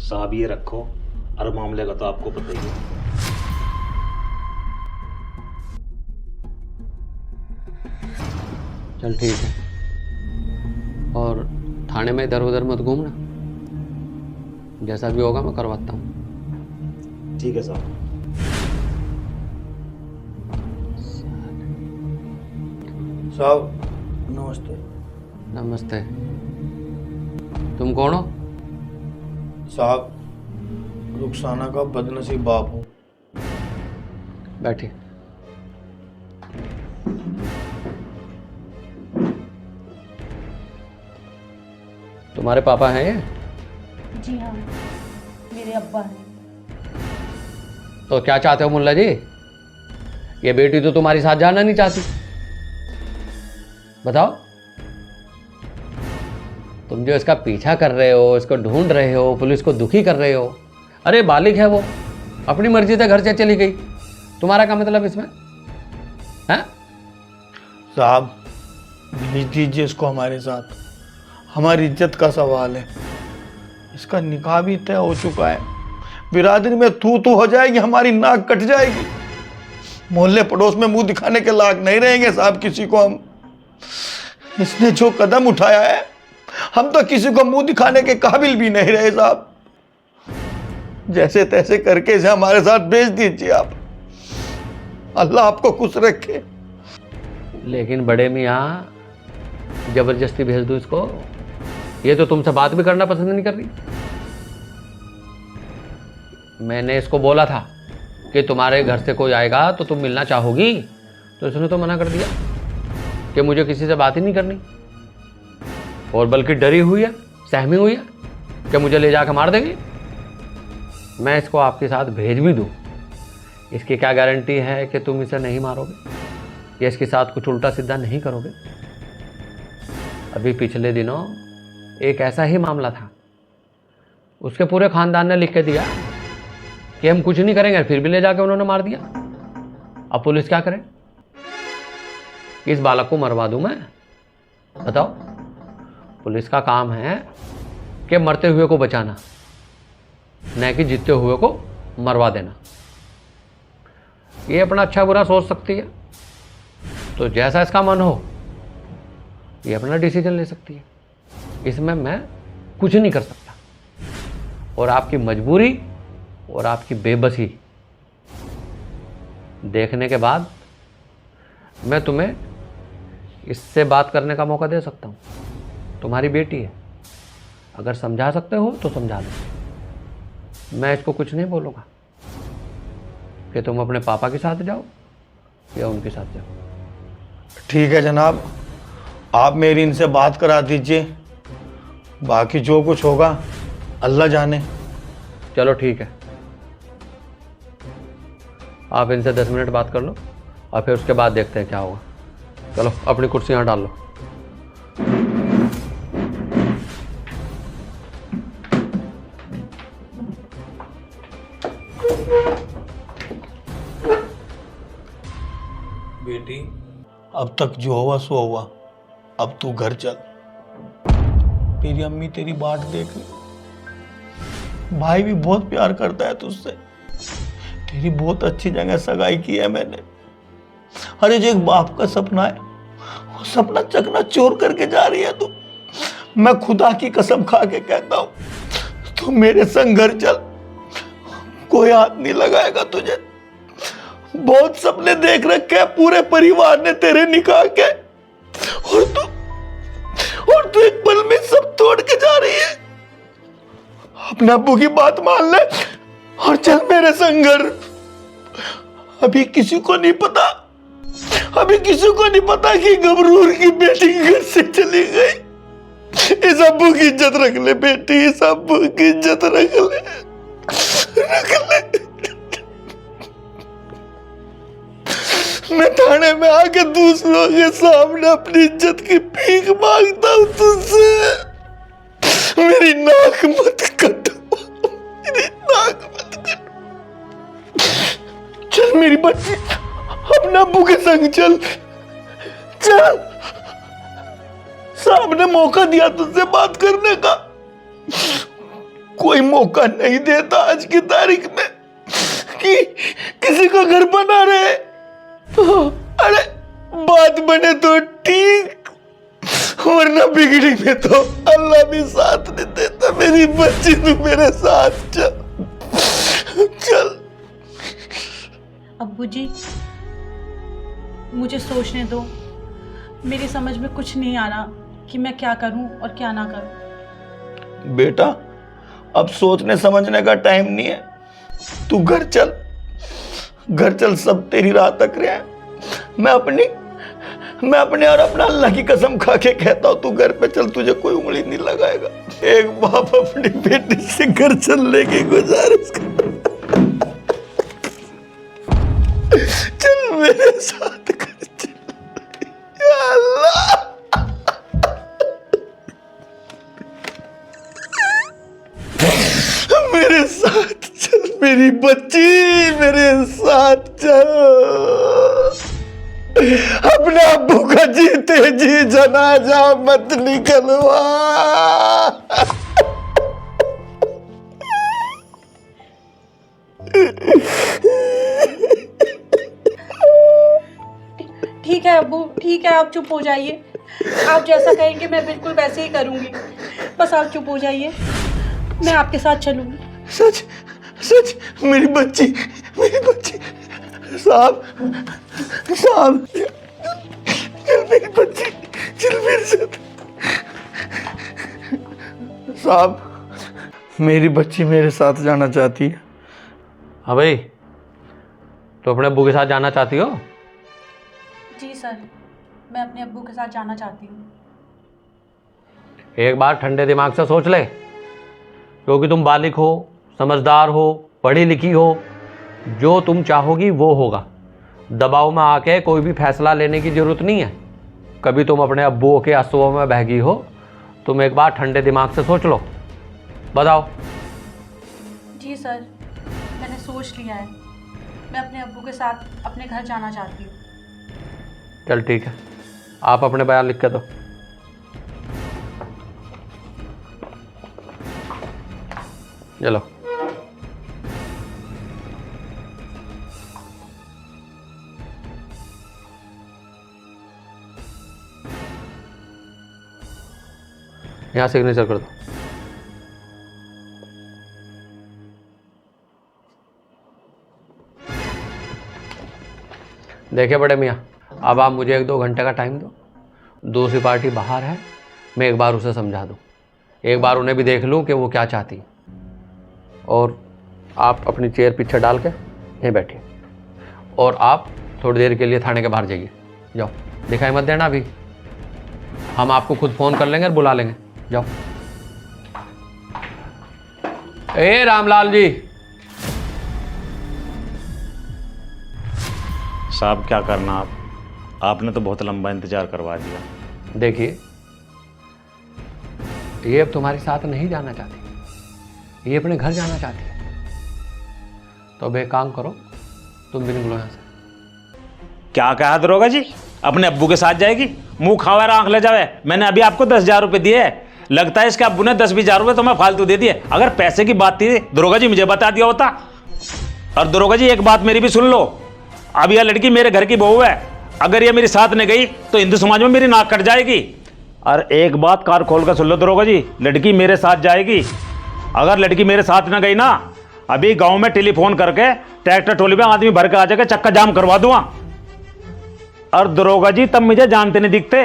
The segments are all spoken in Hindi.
साहब ये रखो, और मामले का तो आपको पता ही है। चल ठीक है, और थाने में इधर उधर मत घूमना, जैसा भी होगा मैं करवाता हूँ। ठीक है साहब। साहब नमस्ते। नमस्ते। तुम कौन हो? साहब रुखसाना का बदनसीब बाप हूँ। बैठिए। तुम्हारे पापा हैं ये? जी हाँ, मेरे अब्बा हैं। तो क्या चाहते हो मुल्ला जी? ये बेटी तो तुम्हारी साथ जाना नहीं चाहती, बताओ। तुम जो इसका पीछा कर रहे हो, इसको ढूंढ रहे हो, पुलिस को दुखी कर रहे हो। अरे बालिग है वो, अपनी मर्जी से घर से चली गई, तुम्हारा क्या मतलब इसमें है? साहब भेज दीजिए इसको हमारे साथ, हमारी इज्जत का सवाल है। इसका निकाह भी तय हो चुका है, बिरादरी में तू तू हो जाएगी, हमारी नाक कट जाएगी, मोहल्ले पड़ोस में मुंह दिखाने के लायक नहीं रहेंगे साहब किसी को हम। इसने जो कदम उठाया है, हम तो किसी को मुंह दिखाने के काबिल भी नहीं रहे साहब। जैसे तैसे करके इसे हमारे साथ भेज दीजिए आप, अल्लाह आपको खुश रखे। लेकिन बड़े मियाँ, जबरदस्ती भेज दूँ इसको? ये तो तुमसे बात भी करना पसंद नहीं कर रही। मैंने इसको बोला था कि तुम्हारे घर से कोई आएगा तो तुम मिलना चाहोगी, तो इसने तो मना कर दिया कि मुझे किसी से बात ही नहीं करनी, और बल्कि डरी हुई है, सहमी हुई है कि मुझे ले जाकर मार देगी। मैं इसको आपके साथ भेज भी दूँ, इसकी क्या गारंटी है कि तुम इसे नहीं मारोगे या इसके साथ कुछ उल्टा सीधा नहीं करोगे? अभी पिछले दिनों एक ऐसा ही मामला था, उसके पूरे खानदान ने लिख के दिया कि हम कुछ नहीं करेंगे, फिर भी ले जाके उन्होंने मार दिया। अब पुलिस क्या करे? इस बालक को मरवा दूं मैं? बताओ। पुलिस का काम है कि मरते हुए को बचाना, न कि जीते हुए को मरवा देना। ये अपना अच्छा बुरा सोच सकती है, तो जैसा इसका मन हो ये अपना डिसीजन ले सकती है, इसमें मैं कुछ नहीं कर सकता। और आपकी मजबूरी और आपकी बेबसी देखने के बाद मैं तुम्हें इससे बात करने का मौका दे सकता हूँ। तुम्हारी बेटी है, अगर समझा सकते हो तो समझा दो। मैं इसको कुछ नहीं बोलूँगा कि तुम अपने पापा के साथ जाओ या उनके साथ जाओ। ठीक है जनाब, आप मेरी इनसे बात करा दीजिए, बाकी जो कुछ होगा अल्लाह जाने। चलो ठीक है, आप इनसे 10 मिनट बात कर लो और फिर उसके बाद देखते हैं क्या होगा। चलो अपनी कुर्सी यहाँ डाल लो। बेटी अब तक जो हुआ सो हुआ, अब तू घर चल। तेरी अम्मी तेरी बाट देख ली, भाई भी बहुत प्यार करता है तुझसे, तेरी बहुत अच्छी जगह सगाई की है मैंने। अरे जो एक बाप का सपना है, वो सपना चकनाचूर करके जा रही है तू। मैं खुदा की कसम खा के कहता हूं, तू मेरे संग घर चल, कोई हाथ नहीं लगाएगा तुझे। बहुत सपने देख रखे हैं पूरे परिवार ने तेरे निकाह के, और तू एक पल में सब तोड़ के जा रही है। अपने अब्बू की बात मान ले और चल मेरे संग घर। अभी किसी को नहीं पता, अभी किसी को नहीं पता कि गबरूर की बेटी घर से चली गई। इस अब्बू की इज्जत रख ले बेटी, इस अब्बू की इज्जत रख ले, रख ले। मैं थाने में आके दूसरों के सामने अपनी इज्जत की भीख मांगता हूं तुझसे। मेरी नाक मत कटो, मेरी नाक मत कटो। चल मेरी बच्ची, अपने अब्बू के संग चल, चल। साहब ने मौका दिया तुझसे बात करने का, कोई मौका नहीं देता आज की तारीख में कि किसी का घर बना रहे। अरे बात बने तो ठीक, वरना बिगड़ी में तो अल्लाह भी साथ नहीं देता। मेरी बच्ची तू मेरे साथ चल चल। अब्बू जी, मुझे सोचने दो। मेरी समझ में कुछ नहीं आ रहा कि मैं क्या करूं और क्या ना करूं। बेटा अब सोचने समझने का टाइम नहीं है, तू घर चल, घर चल, सब तेरी राह तक रहे हैं। मैं अपने और अपना अल्लाह की कसम खा के कहता हूं, तू घर पे चल, तुझे कोई उंगली नहीं लगाएगा। एक बाप अपनी बेटी से घर चलने की गुजारिश कर। चल मेरे साथ घर चल, या अल्लाह। मेरे साथ चल मेरी बच्ची, मेरे साथ चल। अपने अब्बू का जीते जी जनाजा मत निकलवा। ठीक है अब्बू, ठीक है, आप चुप हो जाइए। आप जैसा कहेंगे मैं बिल्कुल वैसे ही करूंगी। बस आप चुप हो जाइए, मैं आपके साथ चलूंगी। सच सच मेरी बच्ची, मेरी बच्ची। साहब साहब, चल मेरी बच्ची, चल मेरे साथ। साहब मेरी बच्ची मेरे साथ जाना चाहती है। हाँ भाई, तो अपने अब्बू के साथ जाना चाहती हो? जी सर, मैं अपने अब्बू के साथ जाना चाहती हूँ। एक बार ठंडे दिमाग से सोच ले, क्योंकि तुम बालिग हो, समझदार हो, पढ़ी लिखी हो। जो तुम चाहोगी वो होगा। दबाव में आके कोई भी फैसला लेने की ज़रूरत नहीं है। कभी तुम अपने अब्बू के आंसुओं में बहगी हो? तुम एक बार ठंडे दिमाग से सोच लो, बताओ। जी सर, मैंने सोच लिया है। मैं अपने अब्बू के साथ अपने घर जाना चाहती हूँ। चल ठीक है, आप अपने बयान लिख के दो। चलो। यहाँ सिग्नेचर कर दो। देखिए बड़े मियाँ, अब आप मुझे 1-2 घंटे का टाइम दो। दूसरी पार्टी बाहर है, मैं एक बार उसे समझा दूँ, एक बार उन्हें भी देख लूँ कि वो क्या चाहती है। और आप अपनी चेयर पीछे डाल के यहीं बैठिए, और आप थोड़ी देर के लिए थाने के बाहर जाइए। जाओ, दिखाई मत देना अभी, हम आपको खुद फ़ोन कर लेंगे और बुला लेंगे। जाओ। ए रामलाल जी। साहब क्या करना आपने तो बहुत लंबा इंतजार करवा दिया। देखिए, ये अब तुम्हारे साथ नहीं जाना चाहती, ये अपने घर जाना चाहती है। तो अब एक काम करो, तुम भी निकलो यहाँ से। क्या कहा दरोगा जी, अपने अब्बू के साथ जाएगी? मुंह खावा आंख ले जावे। मैंने अभी आपको 10,000 रुपये दिए हैं। लगता है इसके अब्बू ने 10-20 रुपये तो मैं फालतू दे दिए। अगर पैसे की बात थी दरोगा जी मुझे बता दिया होता। और दरोगा जी एक बात मेरी भी सुन लो, अब यह लड़की मेरे घर की बहू है। अगर ये मेरे साथ नहीं गई तो हिंदू समाज में मेरी नाक कट जाएगी। और एक बात कार खोल कर सुन लो दरोगा जी, लड़की मेरे साथ जाएगी। अगर लड़की मेरे साथ ना गई ना, अभी गांव में टेलीफोन करके ट्रैक्टर ट्रॉली में आदमी भर के आ जाकर चक्का जाम करवा दूंगा। और दरोगा जी तब मुझे जानते नहीं दिखते,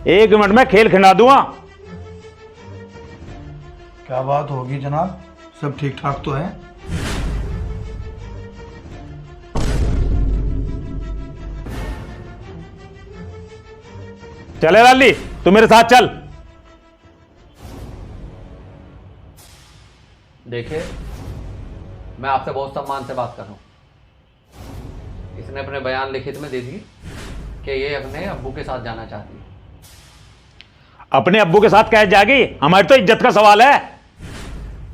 1 मिनट में खेल खिला दूंगा। क्या बात होगी जनाब, सब ठीक ठाक तो है? चले लाली, तू मेरे साथ चल। देखिए, मैं आपसे बहुत सम्मान से बात कर रहा हूँ। इसने अपने बयान लिखित में दे दिए कि ये अपने अब्बू के साथ जाना चाहती है। अपने अब्बू के साथ कैसे जाएगी? हमारी तो इज्जत का सवाल है।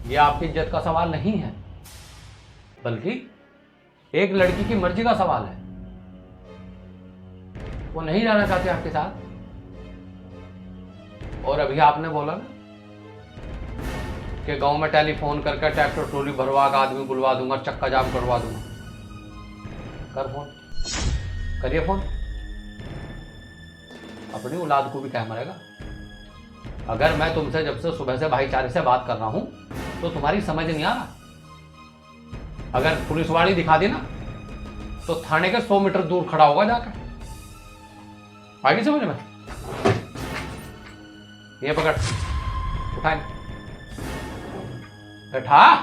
ये आपकी इज्जत का सवाल नहीं है, बल्कि एक लड़की की मर्जी का सवाल है। वो नहीं जाना चाहती आपके साथ। और अभी आपने बोला ना कि गांव में टेलीफोन करके ट्रैक्टर ट्रॉली भरवा के आदमी बुलवा दूंगा, चक्का जाम करवा दूंगा। कर फोन, करिए फोन। अपनी औलाद को भी क्या मरेगा। अगर मैं तुमसे जब से सुबह से भाईचारे से बात कर रहा हूं तो तुम्हारी समझ नहीं आ रहा। अगर पुलिस वाली दिखा दी ना तो थाने के 100 मीटर दूर खड़ा होगा जाकर। आगे समझ में? ये पकड़, उठा बैठा,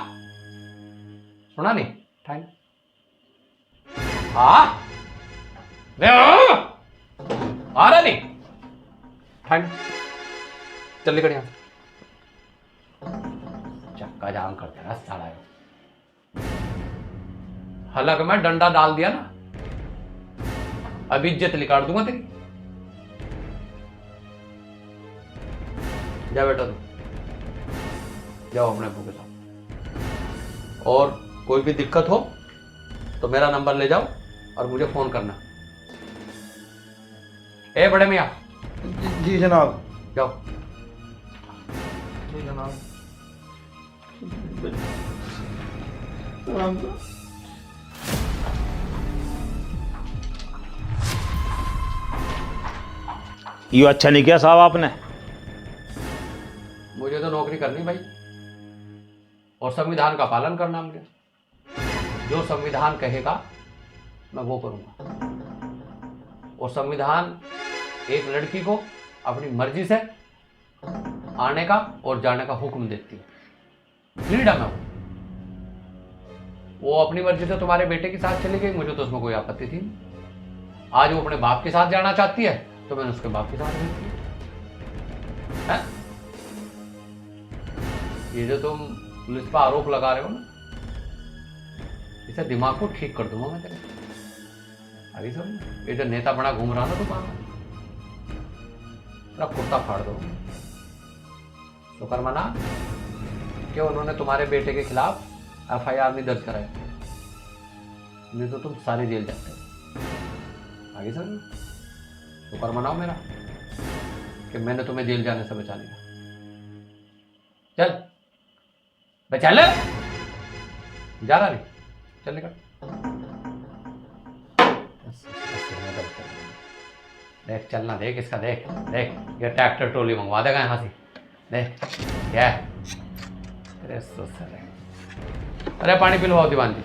सुना नहीं? उठाए आ रहा नहीं? उठाए, चल निकल यहां। चक्का जाम कर देना साला। हलक में डंडा डाल दिया ना, अब इज्जत निकाल दूंगा तेरी। जा बेटा तू, जाओ अपने अब्बू के साथ। और कोई भी दिक्कत हो तो मेरा नंबर ले जाओ और मुझे फोन करना। ए बड़े मियाँ, जी जनाब। जाओ। जी जनाब। ये अच्छा नहीं किया साहब आपने। मुझे तो नौकरी करनी भाई, और संविधान का पालन करना। मुझे जो संविधान कहेगा मैं वो करूंगा। और संविधान एक लड़की को अपनी मर्जी से आने का और जाने का हुक्म देती है। फ्रीडम है वो अपनी मर्जी से तुम्हारे बेटे के साथ चली गई, मुझे तो उसमें कोई आपत्ति थी नहीं। आज वो अपने बाप के साथ जाना चाहती है तो मैंने उसके बाप के साथ भेज दिया है। ये जो तुम पुलिस पर आरोप लगा रहे हो ना, इसे दिमाग को ठीक कर दूंगा मैं तेरे। अभी समझ, ये जो नेता बड़ा घूम रहा ना दुकान में, तेरा कुर्ता फाड़ दो। शुक्र मना कि उन्होंने तुम्हारे बेटे के खिलाफ FIR नहीं दर्ज कराई, नहीं तो तुम सारे जेल जाते। आगे समझ, शुक्र मनाओ मेरा कि मैंने तुम्हें जेल जाने से बचा लिया। चल बचा ले, जा रहा नहीं, चल निकल। देख चलना, देख इसका, देख देख, ये ट्रैक्टर ट्रॉली मंगवा देगा यहाँ से। देख क्या है? अरे पानी पिलवाओ दीवान जी।